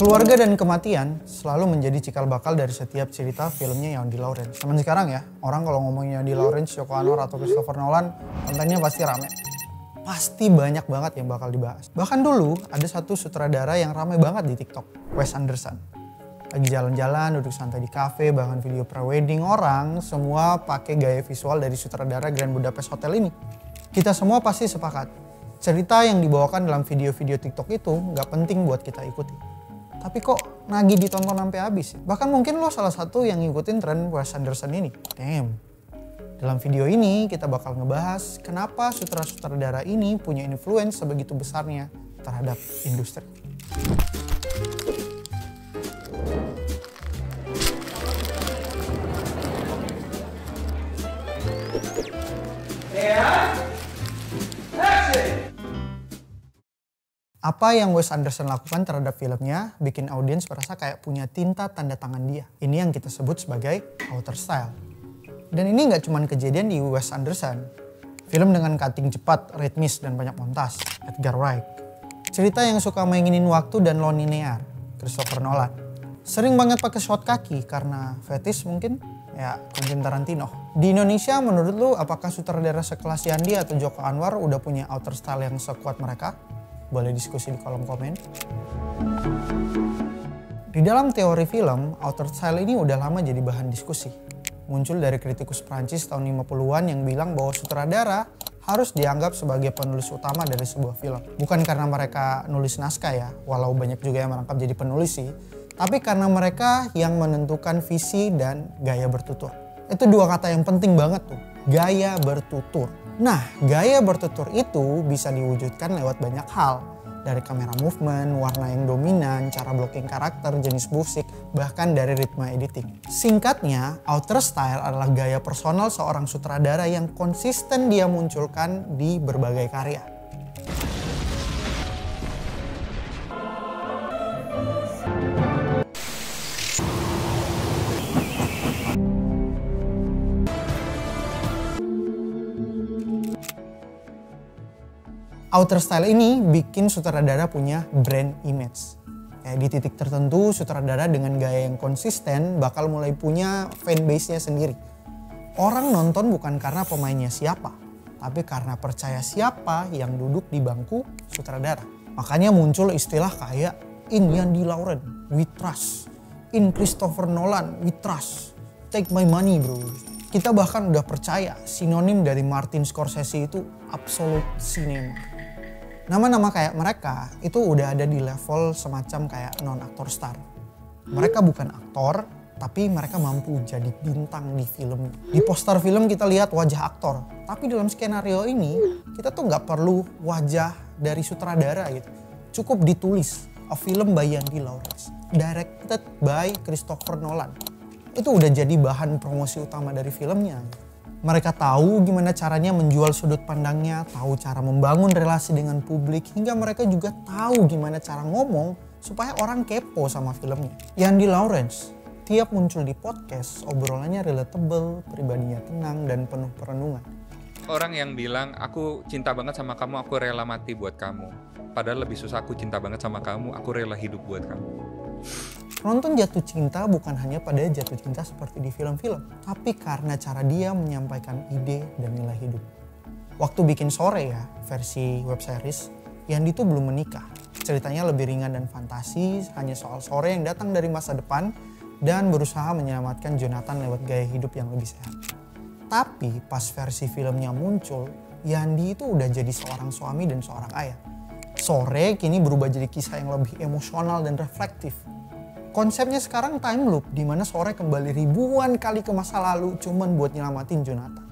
Keluarga dan kematian selalu menjadi cikal bakal dari setiap cerita filmnya Yandi Laurens. Zaman sekarang ya, orang kalau ngomongin Yandi Laurens, Joko Anwar atau Christopher Nolan, kontennya pasti rame. Pasti banyak banget yang bakal dibahas. Bahkan dulu ada satu sutradara yang rame banget di TikTok, Wes Anderson. Lagi jalan-jalan, duduk santai di kafe, bahkan video pre-wedding orang, semua pakai gaya visual dari sutradara Grand Budapest Hotel ini. Kita semua pasti sepakat, cerita yang dibawakan dalam video-video TikTok itu nggak penting buat kita ikuti. Tapi kok nagih ditonton sampai habis? Bahkan mungkin lo salah satu yang ngikutin tren Wes Anderson ini. Damn. Dalam video ini kita bakal ngebahas kenapa sutradara ini punya influence sebegitu besarnya terhadap industri. Apa yang Wes Anderson lakukan terhadap filmnya bikin audiens merasa kayak punya tinta tanda tangan dia. Ini yang kita sebut sebagai author style. Dan ini nggak cuma kejadian di Wes Anderson. Film dengan cutting cepat, ritmis, dan banyak montas, Edgar Wright. Cerita yang suka mainin waktu dan non-linear, Christopher Nolan. Sering banget pakai shot kaki karena fetish mungkin, ya Quentin Tarantino. Di Indonesia menurut lu apakah sutradara sekelas Yandi atau Joko Anwar udah punya author style yang sekuat mereka? Boleh diskusi di kolom komen. Di dalam teori film, author style ini udah lama jadi bahan diskusi. Muncul dari kritikus Prancis tahun 50-an yang bilang bahwa sutradara harus dianggap sebagai penulis utama dari sebuah film. Bukan karena mereka nulis naskah ya, walau banyak juga yang merangkap jadi penulis sih. Tapi karena mereka yang menentukan visi dan gaya bertutur. Itu dua kata yang penting banget tuh, gaya bertutur. Nah, gaya bertutur itu bisa diwujudkan lewat banyak hal. Dari kamera movement, warna yang dominan, cara blocking karakter, jenis musik, bahkan dari ritme editing. Singkatnya, author style adalah gaya personal seorang sutradara yang konsisten dia munculkan di berbagai karya. Author style ini bikin sutradara punya brand image. Kayak di titik tertentu sutradara dengan gaya yang konsisten bakal mulai punya fanbase-nya sendiri. Orang nonton bukan karena pemainnya siapa, tapi karena percaya siapa yang duduk di bangku sutradara. Makanya muncul istilah kayak in Yandi Laurens, we trust. In Christopher Nolan, we trust. Take my money bro. Kita bahkan udah percaya sinonim dari Martin Scorsese itu absolute cinema. Nama-nama kayak mereka itu udah ada di level semacam kayak non-aktor star. Mereka bukan aktor, tapi mereka mampu jadi bintang di film. Di poster film kita lihat wajah aktor, tapi dalam skenario ini kita tuh nggak perlu wajah dari sutradara gitu. Cukup ditulis, a film by Yandi Laurens, directed by Christopher Nolan. Itu udah jadi bahan promosi utama dari filmnya. Mereka tahu gimana caranya menjual sudut pandangnya, tahu cara membangun relasi dengan publik, hingga mereka juga tahu gimana cara ngomong supaya orang kepo sama filmnya. Yandi Laurens, tiap muncul di podcast, obrolannya relatable, pribadinya tenang, dan penuh perenungan. Orang yang bilang, aku cinta banget sama kamu, aku rela mati buat kamu. Padahal lebih susah aku cinta banget sama kamu, aku rela hidup buat kamu. Penonton jatuh cinta bukan hanya pada jatuh cinta seperti di film-film, tapi karena cara dia menyampaikan ide dan nilai hidup. Waktu bikin Sore ya, versi web series, Yandi tuh belum menikah. Ceritanya lebih ringan dan fantasi, hanya soal Sore yang datang dari masa depan dan berusaha menyelamatkan Jonathan lewat gaya hidup yang lebih sehat. Tapi pas versi filmnya muncul, Yandi itu udah jadi seorang suami dan seorang ayah. Sore kini berubah jadi kisah yang lebih emosional dan reflektif. Konsepnya sekarang time loop, di mana Sore kembali ribuan kali ke masa lalu cuman buat nyelamatin Jonathan.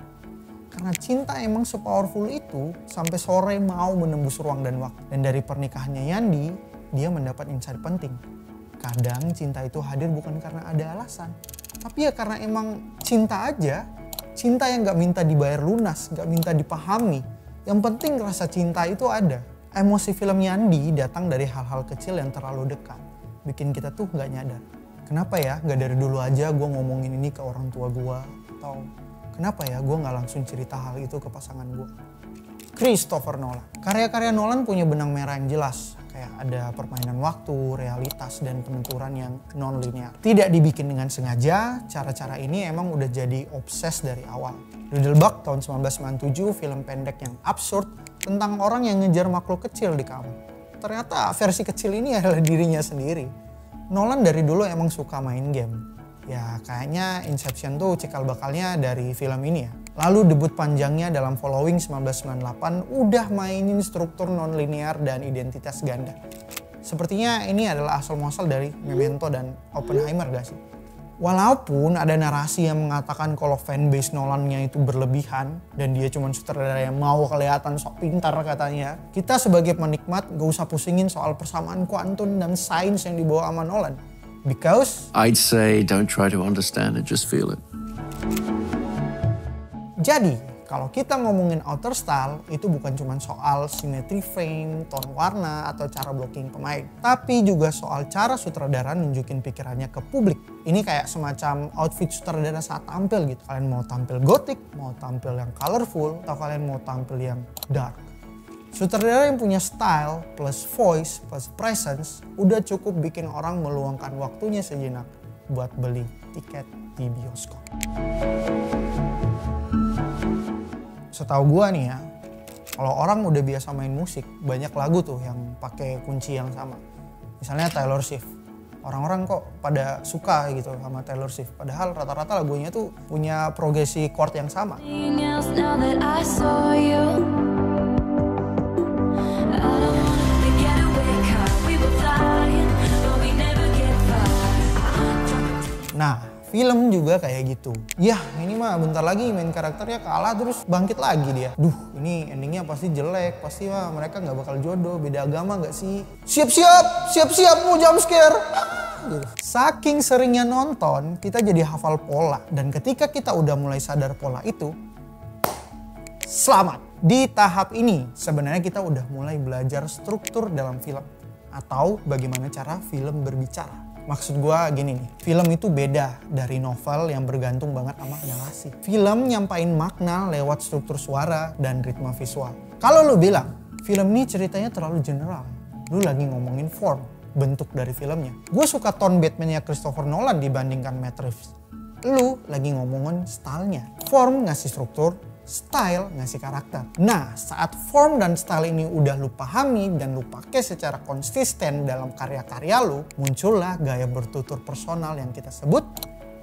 Karena cinta emang sepowerful itu, sampai Sore mau menembus ruang dan waktu. Dan dari pernikahannya Yandi, dia mendapat insight penting. Kadang cinta itu hadir bukan karena ada alasan, tapi ya karena emang cinta aja. Cinta yang gak minta dibayar lunas, gak minta dipahami. Yang penting rasa cinta itu ada. Emosi film Yandi datang dari hal-hal kecil yang terlalu dekat. Bikin kita tuh gak nyadar. Kenapa ya gak dari dulu aja gue ngomongin ini ke orang tua gue? Atau kenapa ya gue gak langsung cerita hal itu ke pasangan gue? Christopher Nolan. Karya-karya Nolan punya benang merah yang jelas. Kayak ada permainan waktu, realitas, dan penuturan yang non-linear. Tidak dibikin dengan sengaja, cara-cara ini emang udah jadi obses dari awal. Doodlebug tahun 1997, film pendek yang absurd tentang orang yang ngejar makhluk kecil di kamar. Ternyata versi kecil ini adalah dirinya sendiri. Nolan dari dulu emang suka main game. Ya kayaknya Inception tuh cikal bakalnya dari film ini ya. Lalu debut panjangnya dalam Following 1998 udah mainin struktur non-linear dan identitas ganda. Sepertinya ini adalah asal-muasal dari Memento dan Oppenheimer gak sih? Walaupun ada narasi yang mengatakan kalau fanbase Nolan-nya itu berlebihan dan dia cuma sutradara yang mau kelihatan sok pintar katanya, kita sebagai penikmat gak usah pusingin soal persamaan kuantum dan sains yang dibawa sama Nolan. Because I'd say don't try to understand it, just feel it. Jadi, kalau kita ngomongin outer style, itu bukan cuma soal symmetry frame, tone warna, atau cara blocking pemain. Tapi juga soal cara sutradara nunjukin pikirannya ke publik. Ini kayak semacam outfit sutradara saat tampil gitu. Kalian mau tampil gothic, mau tampil yang colorful, atau kalian mau tampil yang dark. Sutradara yang punya style plus voice plus presence udah cukup bikin orang meluangkan waktunya sejenak buat beli tiket di bioskop. Setahu gua nih ya, kalau orang udah biasa main musik, banyak lagu tuh yang pakai kunci yang sama. Misalnya Taylor Swift. Orang-orang kok pada suka gitu sama Taylor Swift. Padahal rata-rata lagunya tuh punya progresi chord yang sama. Nah, film juga kayak gitu. Yah, ini mah bentar lagi main karakternya kalah terus bangkit lagi dia. Duh, ini endingnya pasti jelek. Pasti mah mereka gak bakal jodoh, beda agama gak sih? Siap-siap mau jump scare. Gitu. Saking seringnya nonton, kita jadi hafal pola. Dan ketika kita udah mulai sadar pola itu, selamat. Di tahap ini, sebenarnya kita udah mulai belajar struktur dalam film. Atau bagaimana cara film berbicara. Maksud gue gini nih, film itu beda dari novel yang bergantung banget sama narasi. Film nyampain makna lewat struktur suara dan ritme visual. Kalau lu bilang, film ini ceritanya terlalu general, lu lagi ngomongin form, bentuk dari filmnya. Gue suka tone Batman-nya Christopher Nolan dibandingkan Matt Reeves. Lu lagi ngomongin stylenya. Form ngasih struktur, style ngasih karakter. Nah, saat form dan style ini udah lu pahami dan lu pakai secara konsisten dalam karya-karya lu, muncullah gaya bertutur personal yang kita sebut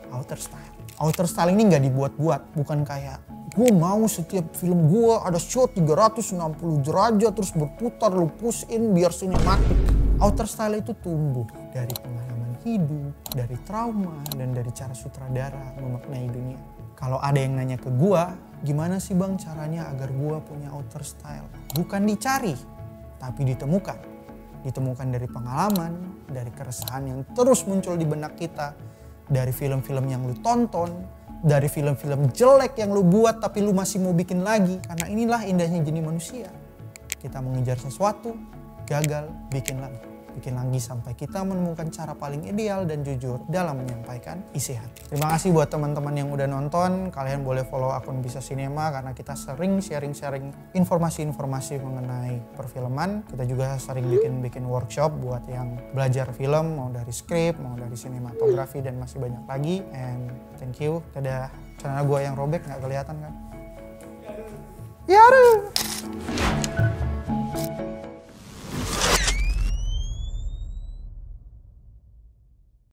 outer style. Outer style ini nggak dibuat-buat, bukan kayak gue mau setiap film gue ada shot 360 derajat terus berputar, lu push in biar sinematik. Outer style itu tumbuh dari pengalaman hidup, dari trauma, dan dari cara sutradara memaknai dunia. Kalau ada yang nanya ke gua, gimana sih bang caranya agar gua punya outer style? Bukan dicari, tapi ditemukan. Ditemukan dari pengalaman, dari keresahan yang terus muncul di benak kita, dari film-film yang lu tonton, dari film-film jelek yang lu buat tapi lu masih mau bikin lagi. Karena inilah indahnya jadi manusia. Kita mengejar sesuatu, gagal, bikin lagi sampai kita menemukan cara paling ideal dan jujur dalam menyampaikan isi hati. Terima kasih buat teman-teman yang udah nonton. Kalian boleh follow akun Bisa Cinema karena kita sering sharing-sharing informasi-informasi mengenai perfilman. Kita juga sering bikin workshop buat yang belajar film, mau dari skrip, mau dari sinematografi, dan masih banyak lagi. And thank you. Dadah. Channel gue yang robek nggak kelihatan kan? Yaru.